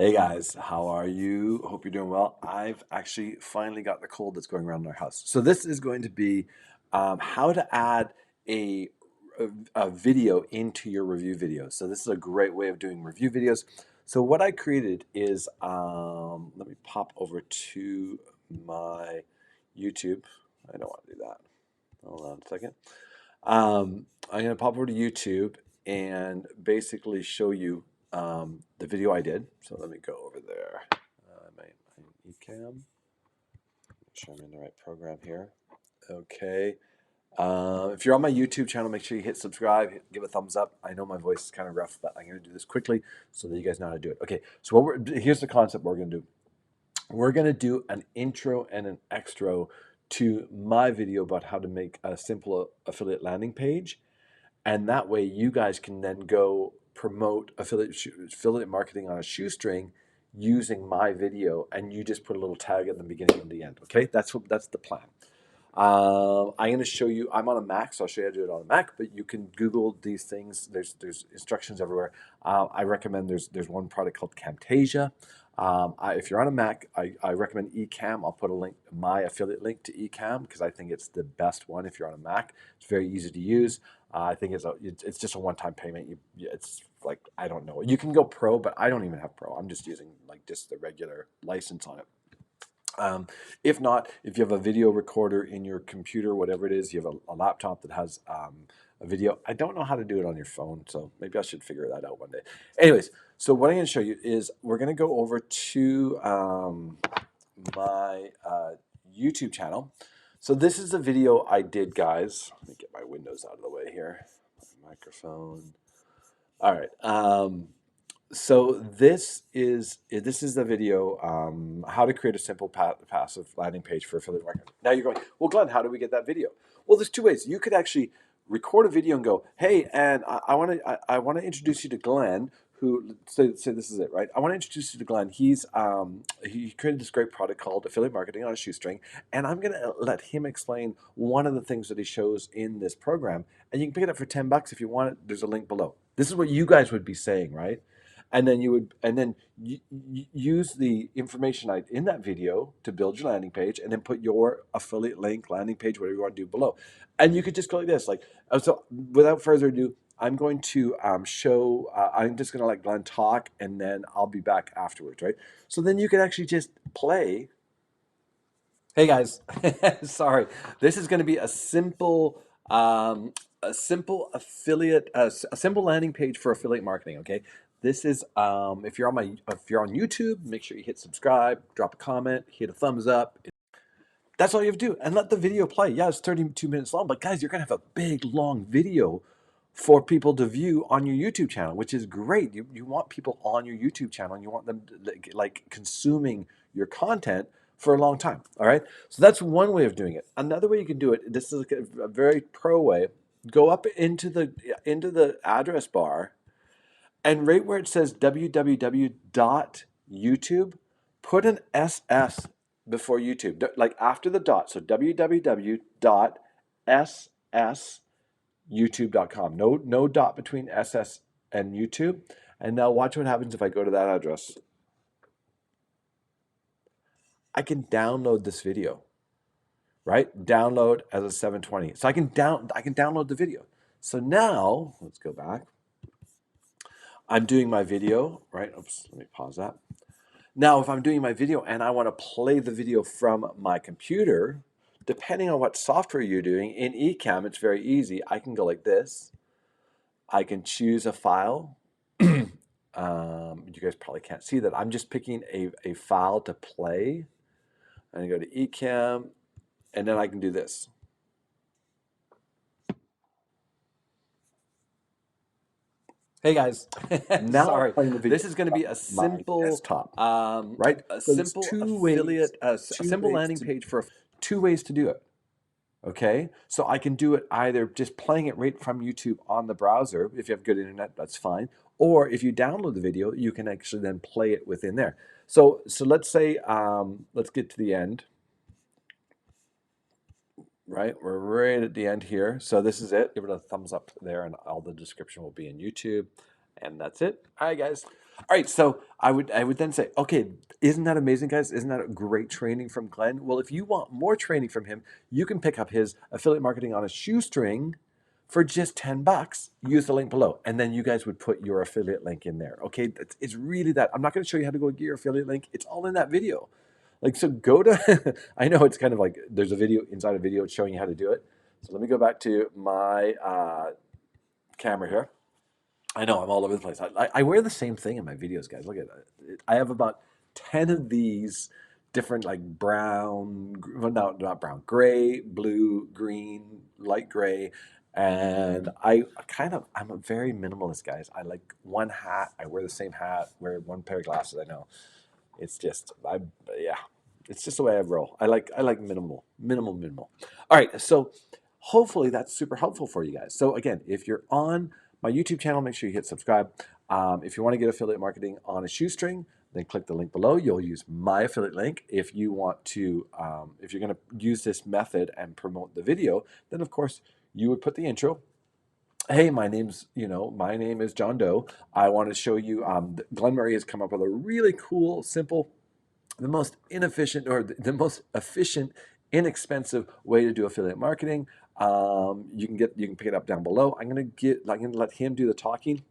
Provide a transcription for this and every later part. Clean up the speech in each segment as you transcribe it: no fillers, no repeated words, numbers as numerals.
Hey guys, how are you? Hope you're doing well. I've actually finally got the cold that's going around in our house. So this is going to be how to add a, a video into your review videos. So this is a great way of doing review videos. So what I created is, let me pop over to my YouTube. I don't want to do that. Hold on a second. I'm going to pop over to YouTube and basically show you the video I did. So let me go over there. My Ecamm. Make sure I'm in the right program here. Okay. If you're on my YouTube channel, make sure you hit subscribe, give a thumbs up. I know my voice is kind of rough, but I'm going to do this quickly so that you guys know how to do it. Okay, so here's the concept we're going to do. We're going to do an intro and an extra to my video about how to make a simple affiliate landing page. And that way you guys can then go promote affiliate marketing on a shoestring using my video, and you just put a little tag at the beginning and the end. Okay, that's the plan. I'm going to show you. I'm on a Mac, so I'll show you how to do it on a Mac. But you can Google these things. There's instructions everywhere. I recommend there's one product called Camtasia. If you're on a Mac, I recommend Ecamm. I'll put a link, my affiliate link to Ecamm, because I think it's the best one if you're on a Mac. It's very easy to use. I think it's just a one-time payment. It's like, I don't know. You can go pro, but I don't even have pro. I'm just using like just the regular license on it. If not, if you have a video recorder in your computer, whatever it is, you have a laptop that has a video. I don't know how to do it on your phone, so maybe I should figure that out one day. Anyways, so what I'm going to show you is we're going to go over to my YouTube channel. So this is a video I did, guys. Let me get my windows out of the way here. My microphone. All right. So this is the video, how to create a simple passive landing page for affiliate marketing. Now you're going, well, Glenn, how do we get that video? Well, there's two ways. You could actually record a video and go, hey, and I want to introduce you to Glenn, who say this is it, right? I want to introduce you to Glenn. He created this great product called Affiliate Marketing on a Shoestring, and I'm going to let him explain one of the things that he shows in this program, and you can pick it up for $10 if you want it. There's a link below. This is what you guys would be saying, right? And then you use the information in that video to build your landing page, and then put your affiliate link, landing page, whatever you want to do below. And you could just go like this. So without further ado, I'm going to show. I'm just going to let Glenn talk, and then I'll be back afterwards, right? So then you can actually just play. Hey guys, sorry. This is going to be a simple affiliate, a simple landing page for affiliate marketing. Okay, this is if you're on YouTube, make sure you hit subscribe, drop a comment, hit a thumbs up. That's all you have to do, and let the video play. Yeah, it's 32 minutes long, but guys, you're gonna have a big long video for people to view on your YouTube channel, which is great. You want people on your YouTube channel, and you want them to, like consuming your content for a long time. All right, so that's one way of doing it. Another way you can do it. This is a very pro way. Go up into the address bar, and right where it says www.youtube, put an SS before YouTube, like after the dot. So www.ssyoutube.com. No dot between SS and YouTube. And now watch what happens if I go to that address. I can download this video, right? Download as a 720. So I can download the video. So now let's go back. I'm doing my video, right? Oops, let me pause that. Now, if I'm doing my video and I want to play the video from my computer, depending on what software you're doing, in Ecamm, it's very easy. I can go like this. I can choose a file. You guys probably can't see that. I'm just picking a file to play. And I go to Ecamm, and then I can do this. Hey guys, Now sorry. I'm playing the video This is going to be a my simple, desktop, right? a So there's simple two affiliate, ways, a simple landing to page for two ways to do it. Okay, so I can do it either just playing it right from YouTube on the browser. If you have good internet, that's fine. Or if you download the video, you can actually then play it within there. So let's say, let's get to the end. Right, we're right at the end here. So this is it. Give it a thumbs up there, and all the description will be in YouTube. And that's it. All right, guys. All right, so I would then say, okay, isn't that amazing, guys? Isn't that a great training from Glenn? Well, if you want more training from him, you can pick up his affiliate marketing on a shoestring for just $10. Use the link below, and then you guys would put your affiliate link in there. Okay, it's really that. I'm not going to show you how to go get your affiliate link. It's all in that video. Like, so go to. I know it's kind of like there's a video inside a video showing you how to do it. So let me go back to my camera here. I know I'm all over the place. I wear the same thing in my videos, guys. Look at it. I have about 10 of these different, like brown, well, no, not brown, gray, blue, green, light gray. And I'm a very minimalist, guys. I like one hat. I wear the same hat, wear one pair of glasses. I know. It's just, yeah, it's just the way I roll. I like minimal. All right, so hopefully that's super helpful for you guys. So again, if you're on my YouTube channel, make sure you hit subscribe. If you want to get affiliate marketing on a shoestring, then click the link below. You'll use my affiliate link. If you want to, if you're going to use this method and promote the video, then of course you would put the intro. Hey, my name is John Doe. I want to show you, Glenn Murray has come up with a really cool, simple, the most inefficient or the most efficient, inexpensive way to do affiliate marketing. You can pick it up down below. I'm gonna let him do the talking.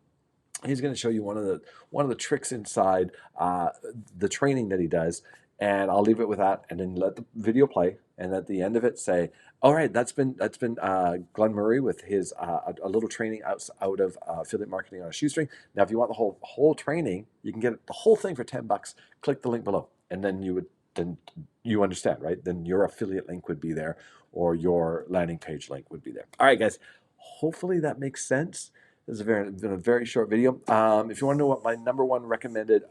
He's going to show you one of the tricks inside the training that he does, and I'll leave it with that, and then let the video play, and at the end of it say, "All right, that's been Glenn Murray with his a little training out of affiliate marketing on a shoestring." Now, if you want the whole training, you can get the whole thing for $10. Click the link below, and then you understand, right? Then your affiliate link would be there, or your landing page link would be there. All right, guys. Hopefully that makes sense. This has been a very short video. If you want to know what my number one recommended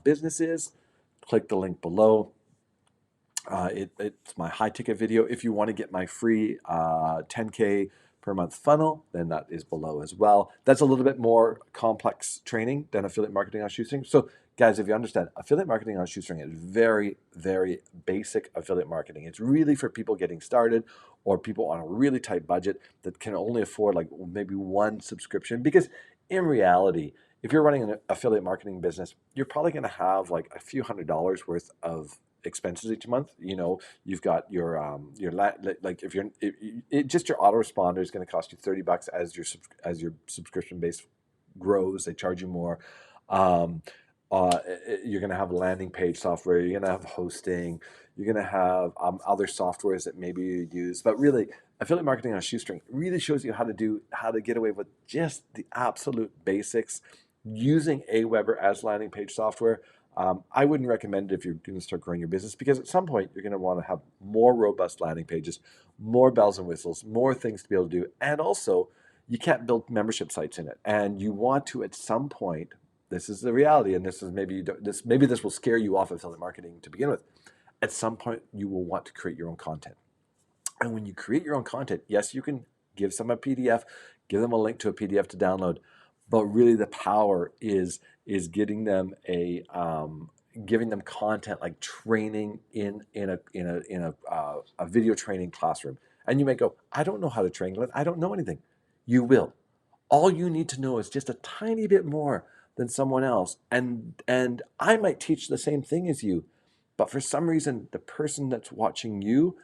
business is, click the link below. It's my high ticket video. If you want to get my free 10K per month funnel, then that is below as well. That's a little bit more complex training than affiliate marketing on shoestring. So guys, if you understand, affiliate marketing on shoestring is very, very basic affiliate marketing. It's really for people getting started or people on a really tight budget that can only afford like maybe one subscription. Because in reality, if you're running an affiliate marketing business, you're probably going to have like a few $100s worth of expenses each month. You've got like if you're just your autoresponder is going to cost you $30 as your subscription base grows. They charge you more. You're going to have landing page software. You're going to have hosting. You're going to have other softwares that maybe you use. But really, affiliate marketing on a shoestring really shows you how to get away with just the absolute basics using Aweber as landing page software. I wouldn't recommend it if you're going to start growing your business, because at some point you're going to want to have more robust landing pages, more bells and whistles, more things to be able to do. And also, you can't build membership sites in it. And you want to, at some point, this is the reality, and this is maybe this will scare you off of affiliate marketing to begin with. At some point, you will want to create your own content. And when you create your own content, yes, you can give some a PDF, give them a link to a PDF to download, but really the power is getting them giving them content like training in a video training classroom. And you may go, I don't know how to train. I don't know anything. You will. All you need to know is just a tiny bit more than someone else. And I might teach the same thing as you, but for some reason, the person that's watching you,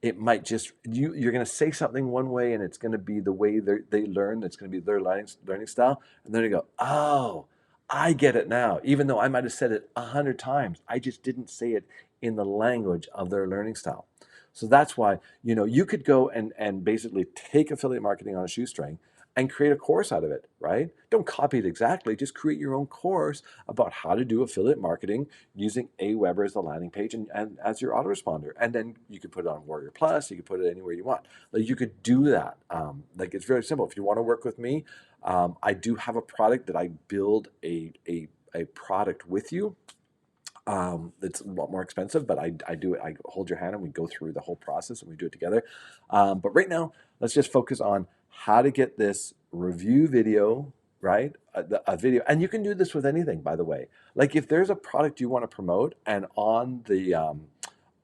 it might just you're going to say something one way, and it's going to be the way they learn. It's going to be their learning style, and then you go, oh, I get it now. Even though I might have said it 100 times, I just didn't say it in the language of their learning style. So that's why you could go and basically take affiliate marketing on a shoestring and create a course out of it, right? Don't copy it exactly. Just create your own course about how to do affiliate marketing using Aweber as the landing page and as your autoresponder. And then you could put it on Warrior Plus. You could put it anywhere you want. Like, you could do that. Like, it's very simple. If you want to work with me, I do have a product that I build a product with you. It's a lot more expensive, but I do it. I hold your hand and we go through the whole process and we do it together. But right now, let's just focus on how to get this review video, right? A video, and you can do this with anything, by the way. Like, if there's a product you want to promote, and on the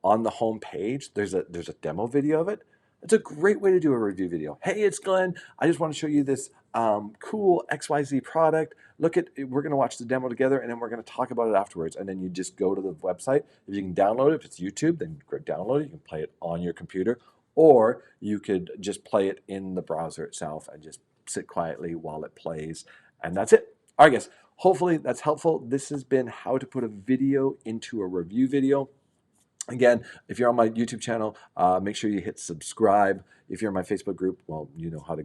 home page there's a demo video of it. It's a great way to do a review video. Hey, it's Glenn. I just want to show you this cool XYZ product. We're going to watch the demo together and then we're going to talk about it afterwards. And then you just go to the website. If you can download it, if it's YouTube, then download it. You can play it on your computer, or you could just play it in the browser itself and just sit quietly while it plays. And that's it. All right, guys. Hopefully that's helpful. This has been how to put a video into a review video. Again, if you're on my YouTube channel, make sure you hit subscribe. If you're in my Facebook group, well, you know how to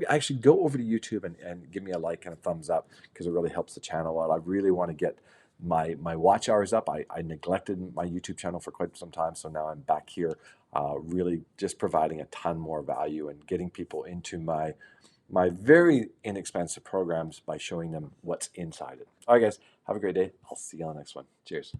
actually go over to YouTube and give me a like and a thumbs up, because it really helps the channel out. I really want to get my watch hours up. I neglected my YouTube channel for quite some time, so now I'm back here, really just providing a ton more value and getting people into my very inexpensive programs by showing them what's inside it. All right, guys, have a great day. I'll see you on the next one. Cheers.